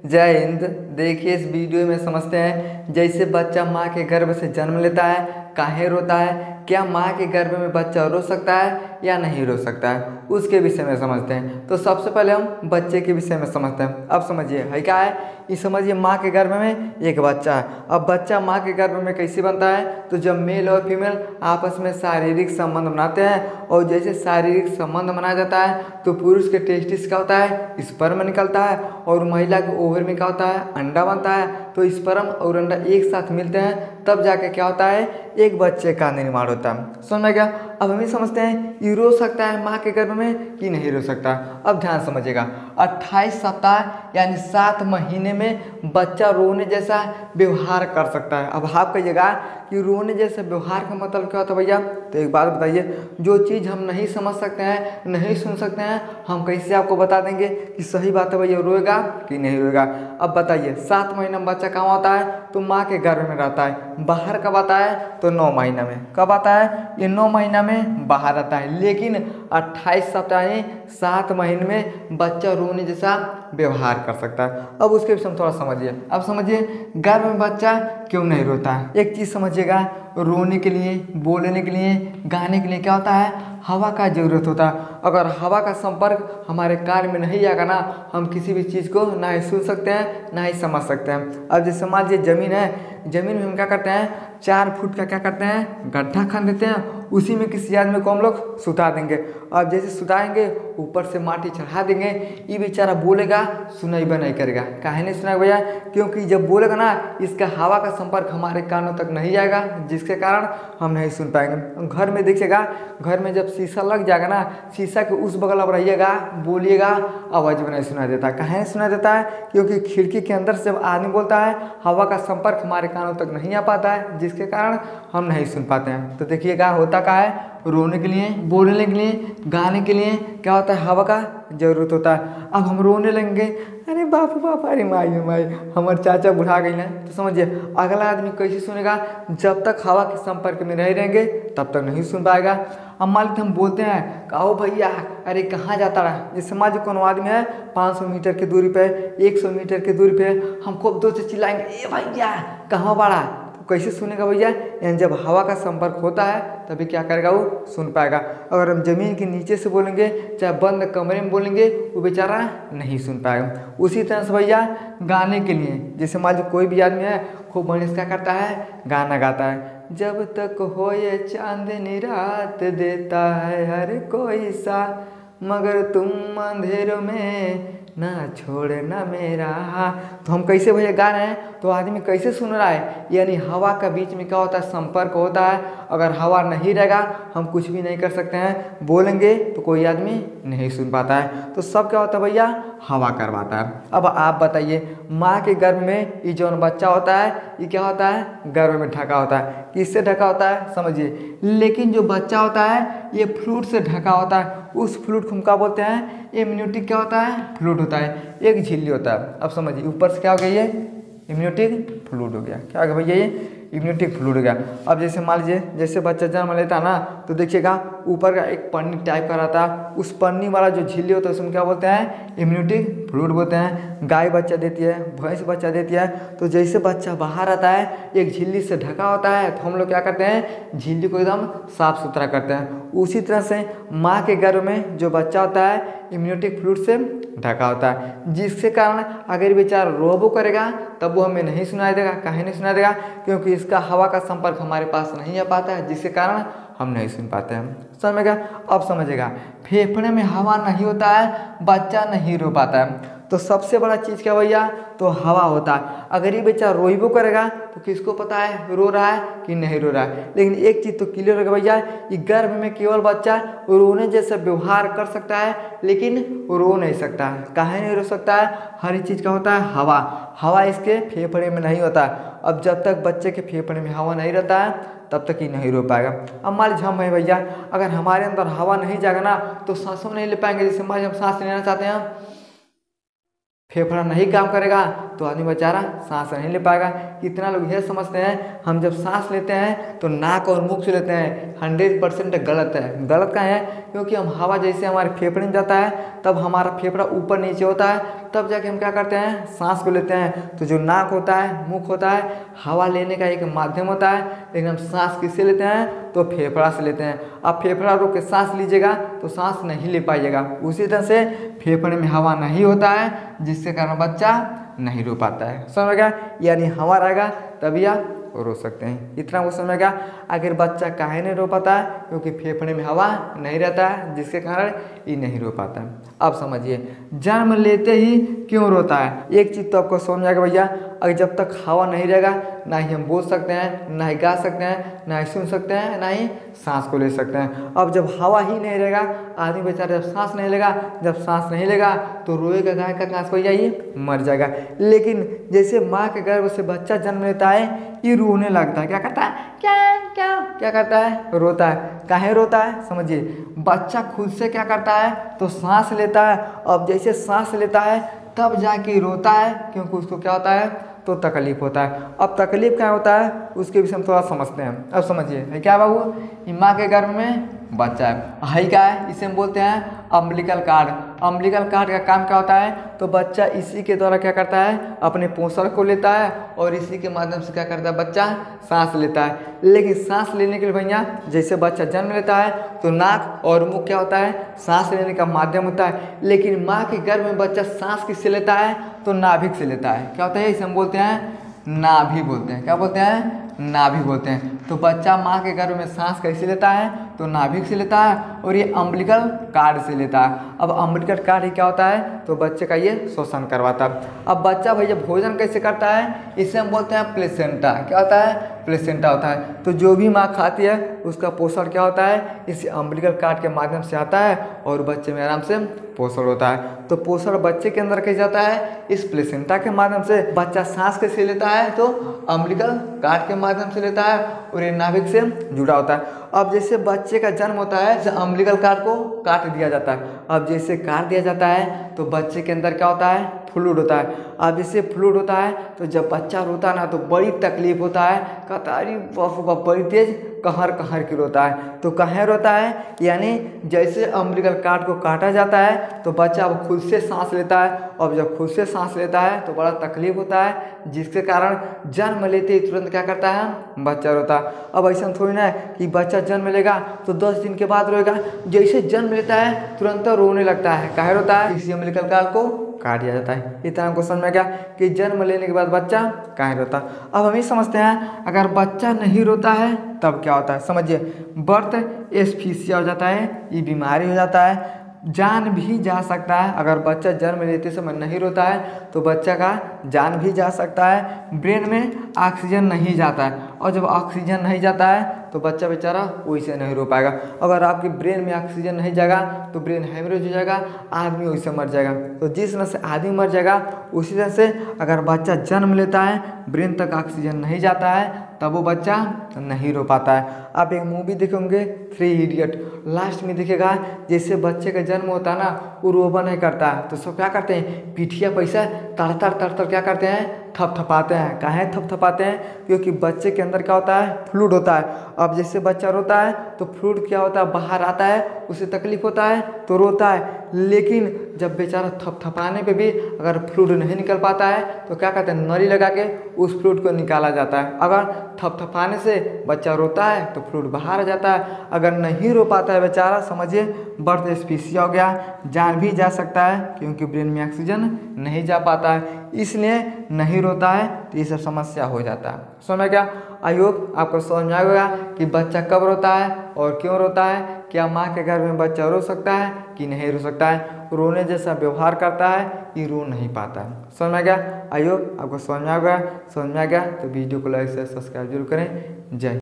जय हिंद। देखिए इस वीडियो में समझते हैं जैसे बच्चा माँ के गर्भ से जन्म लेता है काहे रोता है, क्या माँ के गर्भ में बच्चा रो सकता है या नहीं रो सकता है, उसके विषय में समझते हैं। तो सबसे पहले हम बच्चे के विषय में समझते हैं। अब समझिए है क्या है, ये समझिए माँ के गर्भ में एक बच्चा है। अब बच्चा माँ के गर्भ में कैसे बनता है, तो जब मेल और फीमेल आपस में शारीरिक संबंध बनाते हैं और जैसे शारीरिक संबंध बनाया जाता है तो पुरुष के टेस्टिस क्या होता है, स्पर्म निकलता है और महिला के ओवरी में क्या होता है, अंडा बनता है। तो स्पर्म और अंडा एक साथ मिलते हैं तब जाके क्या होता है, एक बच्चे का निर्माण होता है। समझ में गया। अब हम ये समझते हैं ये रो सकता है माँ के गर्भ में कि नहीं रो सकता। अब ध्यान समझिएगा, 28 सप्ताह यानी 7 महीने में बच्चा रोने जैसा व्यवहार कर सकता है। अब आप कहिएगा कि रोने जैसा व्यवहार का मतलब क्या होता है भैया, तो एक बात बताइए, जो चीज़ हम नहीं समझ सकते हैं, नहीं सुन सकते हैं, हम कैसे आपको बता देंगे कि सही बात है भैया रोएगा कि नहीं रोएगा। अब बताइए 7 महीना में बच्चा कहाँ होता है, तो माँ के गर्भ में रहता है। बाहर कब आता है, तो 9 महीना में। कब आता है, ये 9 महीना में बाहर आता है। लेकिन 28 सप्ताह यानी 7 महीने में बच्चा रोने जैसा व्यवहार कर सकता है। अब उसके विषय में थोड़ा समझिए। अब समझिए गर्भ में बच्चा क्यों नहीं रोता है। एक चीज़ समझिएगा, रोने के लिए, बोलने के लिए, गाने के लिए क्या होता है, हवा का ज़रूरत होता है। अगर हवा का संपर्क हमारे कान में नहीं आएगा ना, हम किसी भी चीज़ को ना ही सुन सकते हैं ना ही समझ सकते हैं। अब जैसे मान लीजिए ज़मीन है, ज़मीन में हम क्या करते हैं, 4 फुट का क्या करते हैं, गड्ढा खन देते हैं, उसी में किसी आदमी को हम लोग सुता देंगे। और जैसे सुताएंगे ऊपर से माटी चढ़ा देंगे, ये बेचारा बोलेगा सुनाई नहीं करेगा। काहे नहीं सुनाएगा भैया, क्योंकि जब बोलेगा ना इसका हवा का संपर्क हमारे कानों तक नहीं जाएगा, जिसके कारण हम नहीं सुन पाएंगे। घर में देखिएगा, घर में जब शीशा लग जाएगा ना, शीशा के उस बगल अब रहिएगा, बोलिएगा, आवाज़ भी नहीं सुनाई देता। काहे नहीं सुनाई देता है, क्योंकि खिड़की के अंदर से जब आदमी बोलता है हवा का संपर्क हमारे कानों तक नहीं आ पाता है, जिसके कारण हम नहीं सुन पाते हैं। तो देखिएगा होता क्या है, रोने के लिए, बोलने के लिए, गाने के लिए क्या होता है, हवा का ज़रूरत होता है। अब हम रोने लगेंगे, अरे बाप बाप, अरे माई माई, हमारे चाचा बुढ़ा गई ना, तो समझिए अगला आदमी कैसे सुनेगा, जब तक हवा के संपर्क में नहीं रहेंगे तब तक नहीं सुन पाएगा। अब मान लीजिए हम बोलते हैं कहो भैया, अरे कहाँ जाता रहा, जैसे मान लीजिए कोनो आदमी है 500 मीटर की दूरी पे, 100 मीटर की दूरी पे, हम खूब दूर से चिल्लाएंगे ए भैया कहाँ बड़ा, कैसे सुनेगा भैया, यानी जब हवा का संपर्क होता है तभी क्या करेगा, वो सुन पाएगा। अगर हम ज़मीन के नीचे से बोलेंगे, चाहे बंद कमरे में बोलेंगे, वो बेचारा नहीं सुन पाएगा। उसी तरह से भैया गाने के लिए, जैसे मान लीजिए कोई भी आदमी है खूब बढ़िया क्या करता है, गाना गाता है, जब तक हो ये चांदनी रात देता है हर कोई साथ, मगर तुम अंधेरों में ना छोड़े ना मेरा हाथ। तो हम कैसे भैया गा रहे हैं, तो आदमी कैसे सुन रहा है, यानी हवा का बीच में क्या होता है, संपर्क होता है। अगर हवा नहीं रहेगा हम कुछ भी नहीं कर सकते हैं, बोलेंगे तो कोई आदमी नहीं सुन पाता है। तो सब क्या होता है भैया, हवा करवाता है। अब आप बताइए माँ के गर्भ में ये जो बच्चा होता है ये क्या होता है, गर्भ में ढका होता है। किससे ढका होता है समझिए, लेकिन जो बच्चा होता है ये फ्लूइड से ढका होता है। उस फ्लूइड को हम क्या बोलते हैं, इम्यूनिटी क्या होता है, फ्लूइड होता है, एक झिल्ली होता है। अब समझिए ऊपर से क्या हो गया, ये इम्यूनिटिक फ्लूइड हो गया। क्या हो गया भैया, ये इम्यूनिटिक फ्लूइड हो गया। अब जैसे मान लीजिए जैसे बच्चा जन्म लेता है ना, तो देखिएगा ऊपर का एक पन्नी टाइप का रहता है, उस पन्नी वाला जो झिल्ली होता है उसमें क्या बोलते हैं, इम्यूनिटिक फ्लूइड बोलते हैं। गाय बच्चा देती है, भैंस बच्चा देती है, तो जैसे बच्चा बाहर आता है एक झिल्ली से ढका होता है, तो हम लोग क्या करते हैं, झिल्ली को एकदम साफ सुथरा करते हैं। उसी तरह से माँ के गर्भ में जो बच्चा होता है इम्यूनिटिक फ्लूइड से ढका होता है, जिसके कारण अगर बेचारा रोबो करेगा तब वो हमें नहीं सुनाई देगा। काहे नहीं सुनाई देगा, क्योंकि इसका हवा का संपर्क हमारे पास नहीं आ पाता है, जिसके कारण हम नहीं सुन पाते हैं। समझ में गया। अब समझिएगा फेफड़े में हवा नहीं होता है, बच्चा नहीं रो पाता है। तो सबसे बड़ा चीज़ क्या भैया, तो हवा होता है। अगर ये बेचारा रोइबो करेगा तो किसको पता है रो रहा है कि नहीं रो रहा है। लेकिन एक चीज़ तो क्लियर होगा भैया, ये गर्भ में केवल बच्चा रोने जैसा व्यवहार कर सकता है लेकिन रो नहीं सकता है। काहे नहीं रो सकता है, हर एक चीज़ का होता है हवा, हवा इसके फेफड़े में नहीं होता है। अब जब तक बच्चे के फेफड़े में हवा नहीं रहता है तब तक ही नहीं रो पाएगा। अब मान लीजिए हम है भैया, अगर हमारे अंदर हवा नहीं जाएगा ना तो सांसों नहीं ले पाएंगे। जैसे मान लीजिए हम सांस लेना चाहते हैं, फेफड़ा नहीं काम करेगा तो आदमी बेचारा सांस नहीं ले पाएगा। कितना लोग यह समझते हैं हम जब सांस लेते हैं तो नाक और मुख से लेते हैं, 100% गलत है। गलत का है, क्योंकि हम हवा जैसे हमारे फेफड़े में जाता है तब हमारा फेफड़ा ऊपर नीचे होता है, तब जाके हम क्या करते हैं, सांस को लेते हैं। तो जो नाक होता है, मुख होता है, हवा लेने का एक माध्यम होता है, लेकिन हम सांस किससे लेते हैं, तो फेफड़ा से लेते हैं। अब फेफड़ा रोक के सांस लीजिएगा तो सांस नहीं ले पाइएगा। उसी तरह से फेफड़े में हवा नहीं होता है, जिसके कारण बच्चा नहीं रो पाता है। समझ में गया, यानी हवा रहेगा तभी आप रो सकते हैं। इतना वो समझ में गया। आखिर बच्चा काहे नहीं रो पाता है, क्योंकि फेफड़े में हवा नहीं रहता है, जिसके कारण ये नहीं रो पाता है। अब समझिए जन्म लेते ही क्यों रोता है। एक चीज़ तो आपको समझ में आएगा भैया, अगर जब तक हवा नहीं रहेगा ना ही हम बोल सकते हैं, ना ही गा सकते हैं, ना ही सुन सकते हैं, ना ही सांस को ले सकते हैं। अब जब हवा ही नहीं रहेगा, आदमी बेचारा जब सांस नहीं लेगा, जब सांस नहीं लेगा तो रोएगा गाय का घास पर जाइए मर जाएगा। लेकिन जैसे माँ के गर्भ से बच्चा जन्म लेता है, ये रोने लगता है। क्या करता है, क्या क्या क्या करता है, रोता है। काहे रोता है, समझिए बच्चा खुद से क्या करता है, तो सांस लेता है। अब जैसे सांस लेता है तब जाके रोता है, क्योंकि उसको क्या होता है, तो तकलीफ होता है। अब तकलीफ क्या होता है उसके विषय में थोड़ा समझते हैं। अब समझिए है क्या बाबू, माँ के गर्भ में बच्चा है, हाई क्या है, इसे हम बोलते हैं अम्बिलिकल कार्ड। अम्बिलिकल कार्ड का काम क्या होता है, तो बच्चा इसी के द्वारा क्या करता है, अपने पोषण को लेता है और इसी के माध्यम से क्या करता है, बच्चा सांस लेता है। लेकिन सांस लेने के लिए भैया जैसे बच्चा जन्म लेता है तो नाक और मुंह क्या होता है, सांस लेने का माध्यम होता है। लेकिन माँ के गर्भ में बच्चा सांस किससे लेता है, तो नाभिक से लेता है। क्या होता है, इसे हम बोलते हैं नाभि बोलते हैं। क्या बोलते हैं, नाभि बोलते हैं। तो बच्चा माँ के गर्भ में सांस कैसे लेता है, तो नाभिक से लेता है, और ये अम्बिलिकल कार्ड से लेता है। अब अम्बिलिकल कार्ड ही क्या होता है, तो बच्चे का ये शोषण करवाता है। अब बच्चा भैया भोजन कैसे करता है, इसे हम बोलते हैं प्लेसेंटा। क्या होता है, प्लेसेंटा होता है। तो जो भी माँ खाती है उसका पोषण क्या होता है, इस अम्बिलिकल कार्ड के माध्यम से आता है और बच्चे में आराम से पोषण होता है। तो पोषण बच्चे के अंदर कैसे जाता है, इस प्लेसेंटा के माध्यम से। बच्चा सांस कैसे लेता है, तो अम्बिलिकल कार्ड के माध्यम से लेता है और ये नाभिक से जुड़ा होता है। अब जैसे बच्चे का जन्म होता है, जैसे अम्बिलिकल कार्ड को काट दिया जाता है। अब जैसे काट दिया जाता है तो बच्चे के अंदर क्या होता है, फ्लूइड होता है। अब जैसे फ्लूइड होता है तो जब बच्चा रोता है ना तो बड़ी तकलीफ होता है, कहता है अरे बाप बड़ी तेज कहर कहर की रोता है। तो कहाँ रोता है, यानी जैसे अम्बिलिकल कार्ड को काटा जाता है तो बच्चा अब खुद से सांस लेता है। अब जब खुद से सांस लेता है तो बड़ा तकलीफ होता है, जिसके कारण जन्म लेते ही तुरंत क्या करता है, बच्चा रोता है। अब ऐसा थोड़ी ना है कि बच्चा जन्म लेगा तो 10 दिन के बाद रोएगा, जैसे जन्म लेता है तुरंत रोने लगता है। काहे रोता है, इसी अम्बिलिकल कार्ड को काट दिया जाता है। इतना हमको समझ में गया कि जन्म लेने के बाद बच्चा काहे रोता। अब हम ही समझते हैं अगर बच्चा नहीं रोता है तब क्या होता है। समझिए बर्थ एस्फीसिया हो जाता है, ये बीमारी हो जाता है, जान भी जा सकता है। अगर बच्चा जन्म लेते समय नहीं रोता है तो बच्चा का जान भी जा सकता है। ब्रेन में ऑक्सीजन नहीं जाता है, और जब ऑक्सीजन नहीं जाता है तो बच्चा बेचारा वैसे नहीं रो पाएगा। अगर आपके ब्रेन में ऑक्सीजन नहीं जाएगा तो ब्रेन हेमरेज हो जाएगा, आदमी वैसे मर जाएगा। तो जिस तरह से आदमी मर जाएगा उसी तरह से अगर बच्चा जन्म लेता है, ब्रेन तक ऑक्सीजन नहीं जाता है, तब वो बच्चा नहीं रो पाता है। आप एक मूवी देखे होंगे 3 इडियट, लास्ट में दिखेगा जैसे बच्चे का जन्म होता है ना, वो रोबा नहीं करता है तो सब क्या करते हैं, पिठिया पैसा तड़तर तड़तर क्या करते हैं, थपथपाते हैं। काहे थपथपाते हैं, क्योंकि बच्चे के अंदर क्या होता है, फ्लूइड होता है। अब जैसे बच्चा रोता है तो फ्लूइड क्या होता है, बाहर आता है, उसे तकलीफ होता है तो रोता है। लेकिन जब बेचारा थपथपाने पे भी अगर फ्लूइड नहीं निकल पाता है तो क्या कहते हैं, नली लगा के उस फ्लूइड को निकाला जाता है। अगर थपथपाने से बच्चा रोता है तो फ्लूइड बाहर आ जाता है। अगर नहीं रो पाता है बेचारा, समझिए बर्थ एस्फीसिया हो गया, जान भी जा सकता है क्योंकि ब्रेन में ऑक्सीजन नहीं जा पाता है, इसलिए नहीं रोता है तो ये सब समस्या हो जाता है। समझ में क्या, आई होप आपको समझ में आएगा कि बच्चा कब रोता है और क्यों रोता है। क्या माँ के घर में बच्चा रो सकता है कि नहीं रो सकता है, रोने जैसा व्यवहार करता है कि रो नहीं पाता है। समझ में गया, आई होप आपको समझ में आ गया। समझ में आ गया तो वीडियो को लाइक से सब्सक्राइब जरूर करें। जय